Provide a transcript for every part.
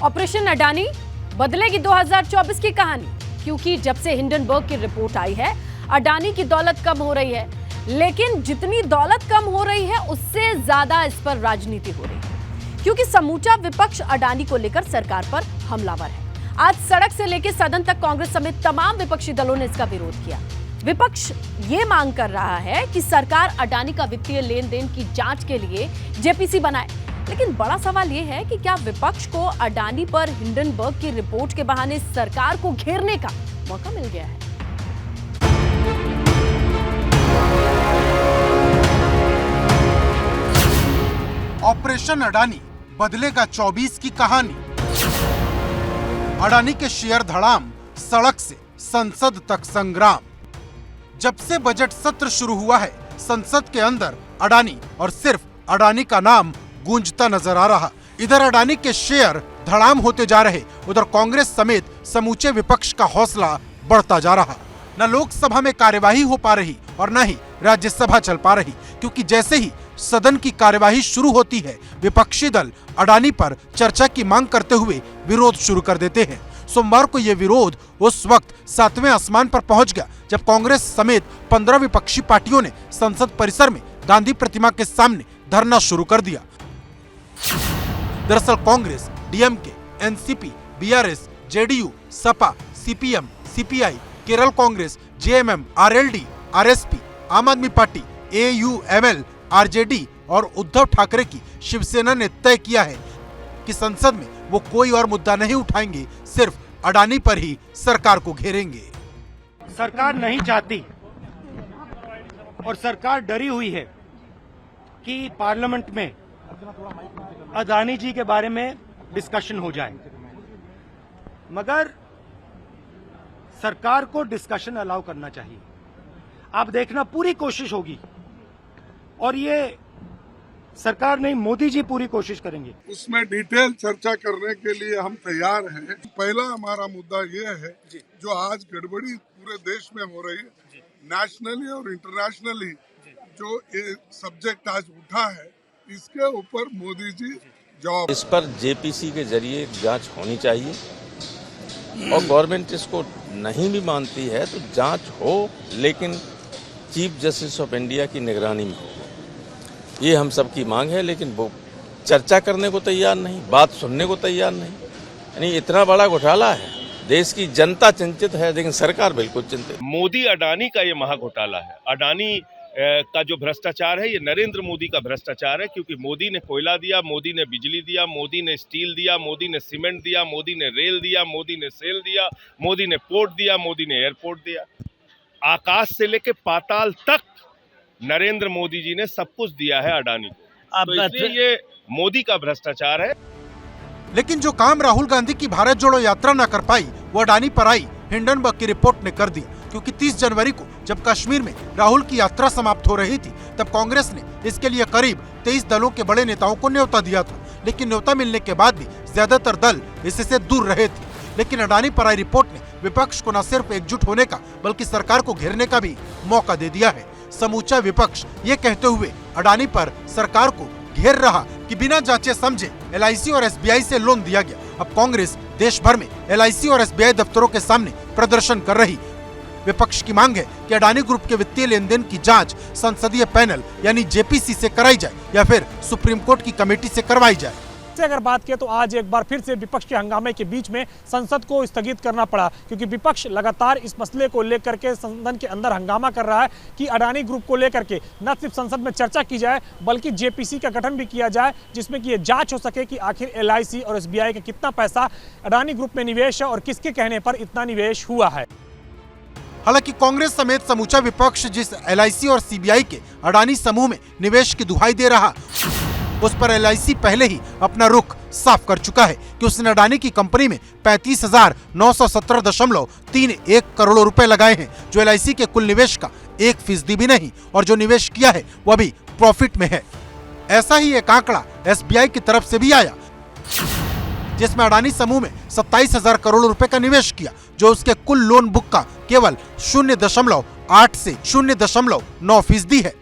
Operation Adani बदलेगी 2024 की कहानी, क्योंकि जब से हिंडनबर्ग की रिपोर्ट आई है अडानी की दौलत कम हो रही है, लेकिन जितनी दौलत कम हो रही है उससे ज्यादा इस पर राजनीति हो रही है, क्योंकि समूचा विपक्ष अडानी को लेकर सरकार पर हमलावर है। आज सड़क से लेकर सदन तक कांग्रेस समेत तमाम विपक्षी दलों ने इसका विरोध किया। विपक्ष ये मांग कर रहा है कि सरकार अडानी का वित्तीय लेन देन की जांच के लिए जेपीसी बनाए। लेकिन बड़ा सवाल यह है कि क्या विपक्ष को अडानी पर हिंडनबर्ग की रिपोर्ट के बहाने सरकार को घेरने का मौका मिल गया है? ऑपरेशन अडानी बदलेगा 24 की कहानी। अडानी के शेयर धड़ाम, सड़क से संसद तक संग्राम। जब से बजट सत्र शुरू हुआ है, संसद के अंदर अडानी और सिर्फ अडानी का नाम गूंजता नजर आ रहा। इधर अडानी के शेयर धड़ाम होते जा रहे, उधर कांग्रेस समेत समूचे विपक्ष का हौसला बढ़ता जा रहा। न लोकसभा में कार्यवाही हो पा रही और न ही राज्यसभा चल पा रही, क्योंकि जैसे ही सदन की कार्यवाही शुरू होती है, विपक्षी दल अडानी पर चर्चा की मांग करते हुए विरोध शुरू कर देते हैं। सोमवार को यह विरोध उस वक्त 7वें आसमान पर पहुंच गया जब कांग्रेस समेत 15 विपक्षी पार्टियों ने संसद परिसर में गांधी प्रतिमा के सामने धरना शुरू कर दिया। दरअसल Congress, DMK, NCP, BRS, JDU, Sapa, CPM, CPI, Kerala Congress, JMM, RLD, RSP, आम आदमी पार्टी, एयूएमएल, आरजेडी और उद्धव ठाकरे की शिवसेना ने तय किया है कि संसद में वो कोई और मुद्दा नहीं उठाएंगे, सिर्फ अडानी पर ही सरकार को घेरेंगे। सरकार नहीं चाहती और सरकार डरी हुई है कि पार्लियामेंट में अडानी जी के बारे में डिस्कशन हो जाए, मगर सरकार को डिस्कशन अलाउ करना चाहिए। आप देखना, पूरी कोशिश होगी और ये सरकार नहीं, मोदी जी पूरी कोशिश करेंगे। उसमें डिटेल चर्चा करने के लिए हम तैयार हैं। पहला हमारा मुद्दा ये है, जो आज गड़बड़ी पूरे देश में हो रही है, नेशनली और इंटरनेशनली जो ये सब्जेक्ट आज उठा है, इसके ऊपर मोदी जी जवाब। इस पर जेपीसी के जरिए जांच होनी चाहिए और गवर्नमेंट इसको नहीं भी मानती है तो जांच हो, लेकिन चीफ जस्टिस ऑफ इंडिया की निगरानी में हो। ये हम सबकी मांग है, लेकिन वो चर्चा करने को तैयार नहीं, बात सुनने को तैयार नहीं। यानी इतना बड़ा घोटाला है, देश की जनता चिंतित है लेकिन सरकार बिल्कुल चिंतित। मोदी अडानी का ये महा घोटाला है। अडानी का जो भ्रष्टाचार है, ये नरेंद्र मोदी का भ्रष्टाचार है, क्योंकि मोदी ने कोयला दिया, मोदी ने बिजली दिया, मोदी ने स्टील दिया, मोदी ने सीमेंट दिया, मोदी ने रेल दिया, मोदी ने सेल दिया, मोदी ने पोर्ट दिया, मोदी ने एयरपोर्ट दिया। आकाश से लेके पाताल तक नरेंद्र मोदी जी ने सब कुछ दिया है अडानी को, तो इसलिए ये मोदी का भ्रष्टाचार है। लेकिन जो काम राहुल गांधी की भारत जोड़ो यात्रा न कर पाई, वो अडानी पर आई हिंडनबर्ग की रिपोर्ट ने कर दी। क्योंकि 30 जनवरी को जब कश्मीर में राहुल की यात्रा समाप्त हो रही थी, तब कांग्रेस ने इसके लिए करीब 23 दलों के बड़े नेताओं को न्योता दिया था। लेकिन न्योता मिलने के बाद भी ज्यादातर दल इससे दूर रहे थे। लेकिन अडानी पर आई रिपोर्ट ने विपक्ष को न सिर्फ एकजुट होने का, बल्कि सरकार को घेरने का भी मौका दे दिया है। समूचा विपक्ष ये कहते हुए अडानी पर सरकार को घेर रहा कि बिना जांचे समझे एलआईसी और एसबीआई से लोन दिया गया। अब कांग्रेस देश भर में एलआईसी और एसबीआई दफ्तरों के सामने प्रदर्शन कर रही। विपक्ष की मांग है कि अडानी ग्रुप के वित्तीय लेन देन की जांच संसदीय पैनल यानी जेपीसी से कराई जाए या फिर सुप्रीम कोर्ट की कमेटी से करवाई जाए। अगर बात करें तो आज एक बार फिर से विपक्ष के हंगामे के बीच में संसद को स्थगित करना पड़ा, क्योंकि विपक्ष लगातार इस मसले को लेकर के सदन के अंदर हंगामा कर रहा है कि अडानी ग्रुप को लेकर के न सिर्फ संसद में चर्चा की जाए, बल्कि जेपीसी का गठन भी किया जाए, जिसमें कि ये जांच हो सके कि आखिर एलआईसी और एसबीआई का कितना पैसा अडानी ग्रुप में निवेश है और किसके कहने पर इतना निवेश हुआ है। हालांकि कांग्रेस समेत समूचा विपक्ष जिस एलआईसी और सीबीआई के अडानी समूह में निवेश की दुहाई दे रहा, उस पर एलआईसी पहले ही अपना रुख साफ कर चुका है कि उसने अडानी की कंपनी में 35,917.31 करोड़ रुपए लगाए हैं, जो एलआईसी के कुल निवेश का 1% भी नहीं, और जो निवेश किया है वह भी प्रॉफिट में है। ऐसा ही एक आंकड़ा एसबीआई की तरफ से भी आया, जिसमें अडानी समूह में 27,000 करोड़ रुपए का निवेश किया, जो उसके कुल लोन बुक का केवल 0.8 से 0.9% है।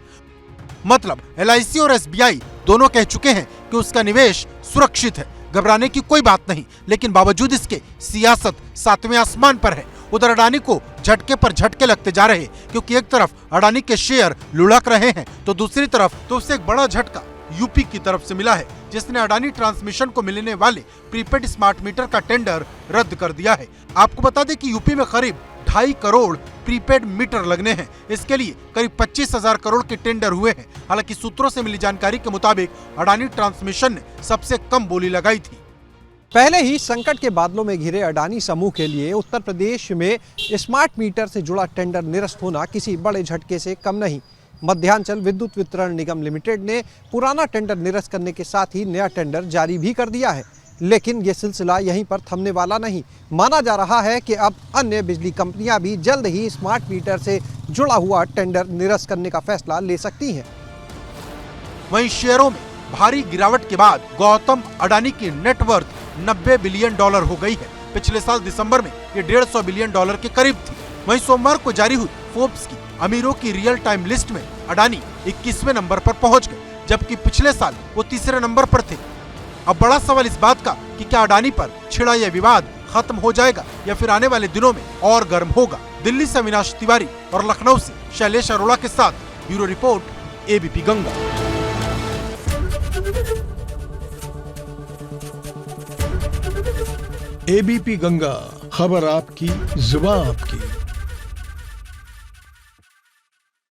मतलब एलआईसी और एसबीआई दोनों कह चुके हैं कि उसका निवेश सुरक्षित है, घबराने की कोई बात नहीं, लेकिन बावजूद इसके सियासत 7वें आसमान पर है। उधर अडानी को झटके पर झटके लगते जा रहे, क्योंकि एक तरफ अडानी के शेयर लुढ़क रहे हैं तो दूसरी तरफ तो उससे एक बड़ा झटका यूपी की तरफ से मिला है, जिसने अडानी ट्रांसमिशन को मिलने वाले प्रीपेड स्मार्ट मीटर का टेंडर रद्द कर दिया है। आपको बता दें कि यूपी में करीब 2.5 करोड़ प्रीपेड मीटर लगने हैं। इसके लिए करीब 25,000 करोड़ के टेंडर हुए हैं। हालांकि सूत्रों से मिली जानकारी के मुताबिक अडानी ट्रांसमिशन ने सबसे कम बोली लगाई थी। पहले ही संकट के बादलों में घिरे अडानी समूह के लिए उत्तर प्रदेश में स्मार्ट मीटर से जुड़ा टेंडर निरस्त होना किसी बड़े झटके से कम नहीं। मध्यांचल विद्युत वितरण निगम लिमिटेड ने पुराना टेंडर निरस्त करने के साथ ही नया टेंडर जारी भी कर दिया है। लेकिन ये सिलसिला यहीं पर थमने वाला नहीं। माना जा रहा है कि अब अन्य बिजली कंपनियां भी जल्द ही स्मार्ट मीटर से जुड़ा हुआ टेंडर निरस्त करने का फैसला ले सकती हैं। वहीं शेयरों में भारी गिरावट के बाद गौतम अडानी की नेटवर्थ $90 बिलियन हो गई है। पिछले साल दिसंबर में ये $150 बिलियन के करीब थी। वहीं सोमवार को जारी हुई फोर्ब्स की अमीरों की रियल टाइम लिस्ट में अडानी 21वें नंबर पर पहुंच गए, जबकि पिछले साल वो तीसरे नंबर पर थे। अब बड़ा सवाल इस बात का कि क्या अडानी पर छिड़ा यह विवाद खत्म हो जाएगा या फिर आने वाले दिनों में और गर्म होगा। दिल्ली से अविनाश तिवारी और लखनऊ से शैलेश अरोड़ा के साथ bureau report ABP Ganga. ABP Ganga, खबर आपकी, जुबान आपकी।